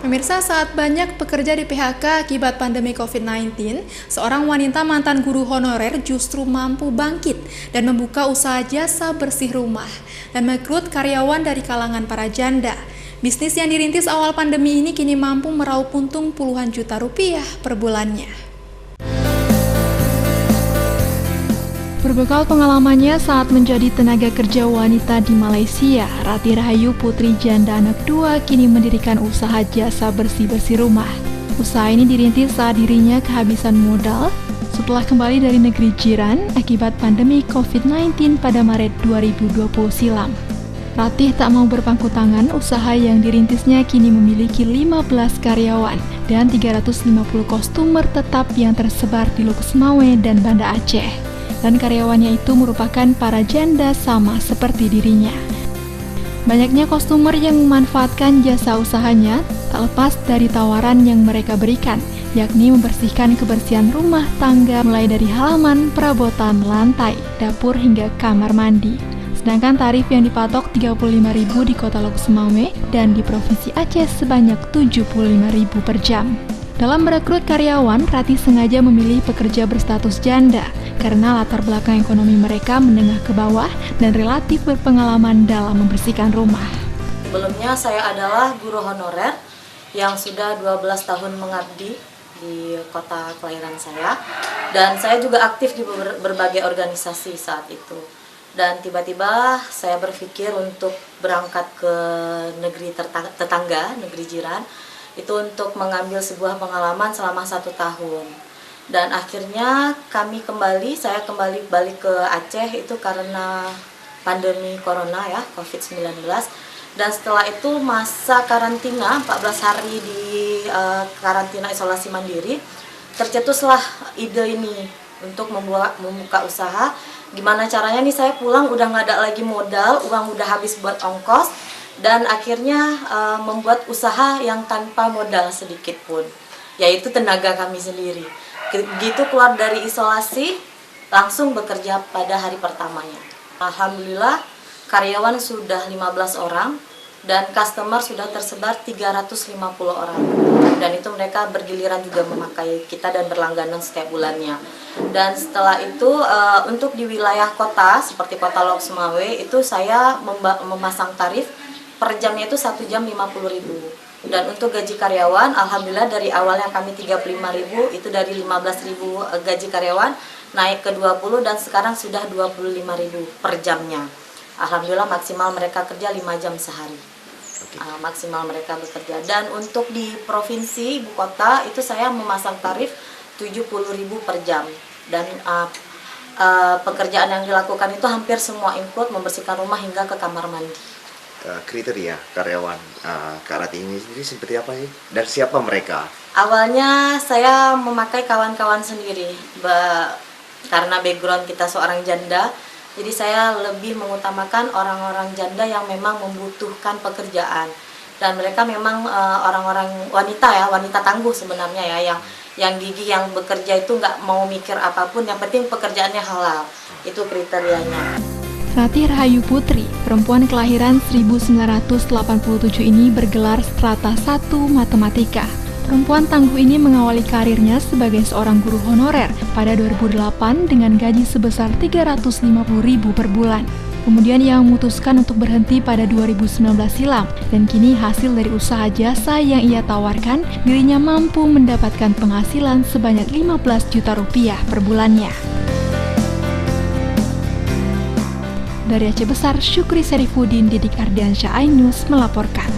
Pemirsa, saat banyak pekerja di PHK akibat pandemi COVID-19, seorang wanita mantan guru honorer justru mampu bangkit dan membuka usaha jasa bersih rumah dan merekrut karyawan dari kalangan para janda. Bisnis yang dirintis awal pandemi ini kini mampu meraup untung puluhan juta rupiah per bulannya. Berbekal pengalamannya saat menjadi tenaga kerja wanita di Malaysia, Rati Rahayu Putri janda anak 2 kini mendirikan usaha jasa bersih-bersih rumah. Usaha ini dirintis saat dirinya kehabisan modal setelah kembali dari negeri jiran akibat pandemi COVID-19 pada Maret 2020 silam. Ratih tak mau berpangku tangan, usaha yang dirintisnya kini memiliki 15 karyawan dan 350 kostumer tetap yang tersebar di Lok Semawe dan Banda Aceh. Dan karyawannya itu merupakan para janda sama seperti dirinya. Banyaknya kostumer yang memanfaatkan jasa usahanya tak lepas dari tawaran yang mereka berikan, yakni membersihkan kebersihan rumah tangga mulai dari halaman, perabotan, lantai, dapur hingga kamar mandi. Sedangkan tarif yang dipatok Rp35.000 di kota Lok Semawe dan di Provinsi Aceh sebanyak Rp75.000 per jam. Dalam merekrut karyawan, Rati sengaja memilih pekerja berstatus janda karena latar belakang ekonomi mereka menengah ke bawah dan relatif berpengalaman dalam membersihkan rumah. Sebelumnya saya adalah guru honorer yang sudah 12 tahun mengabdi di kota kelahiran saya, dan saya juga aktif di berbagai organisasi saat itu. Dan tiba-tiba saya berpikir untuk berangkat ke negeri tetangga, negeri jiran, itu untuk mengambil sebuah pengalaman selama 1 tahun. Dan akhirnya saya kembali balik ke Aceh itu karena pandemi corona ya, COVID-19. Dan setelah itu masa karantina 14 hari di karantina isolasi mandiri, tercetuslah ide ini untuk membuka usaha. Gimana caranya nih, saya pulang udah nggak ada lagi modal, uang udah habis buat ongkos, dan akhirnya membuat usaha yang tanpa modal sedikit pun, yaitu tenaga kami sendiri. Gitu keluar dari isolasi, langsung bekerja pada hari pertamanya. Alhamdulillah, karyawan sudah 15 orang dan customer sudah tersebar 350 orang. Dan itu mereka bergiliran juga memakai kita dan berlangganan setiap bulannya. Dan setelah itu untuk di wilayah kota seperti kota Lok Semawe itu saya memasang tarif per jamnya itu 1 jam Rp50.000. Dan untuk gaji karyawan, alhamdulillah dari awalnya kami Rp35.000, itu dari Rp15.000 gaji karyawan naik ke 20 dan sekarang sudah Rp25.000 per jamnya. Alhamdulillah maksimal mereka kerja 5 jam sehari. Maksimal mereka bekerja. Dan untuk di provinsi ibu kota itu saya memasang tarif Rp70.000 per jam. Dan pekerjaan yang dilakukan itu hampir semua include membersihkan rumah hingga ke kamar mandi. Kriteria karyawan Kak Rati ini sendiri seperti apa sih? Dan siapa mereka? Awalnya saya memakai kawan-kawan sendiri, karena background kita seorang janda, jadi saya lebih mengutamakan orang-orang janda yang memang membutuhkan pekerjaan. Dan mereka memang orang-orang wanita ya, wanita tangguh sebenarnya ya, yang gigih, yang bekerja itu nggak mau mikir apapun, yang penting pekerjaannya halal. Itu kriterianya. Rati Rahayu Putri, perempuan kelahiran 1987 ini bergelar strata 1 matematika. Perempuan tangguh ini mengawali karirnya sebagai seorang guru honorer pada 2008 dengan gaji sebesar Rp350.000 per bulan. Kemudian ia memutuskan untuk berhenti pada 2019 silam, dan kini hasil dari usaha jasa yang ia tawarkan, dirinya mampu mendapatkan penghasilan sebanyak Rp15 juta per bulannya. Dari Aceh Besar, Syukri Serifuddin, Didik Ardiansyah, iNews melaporkan.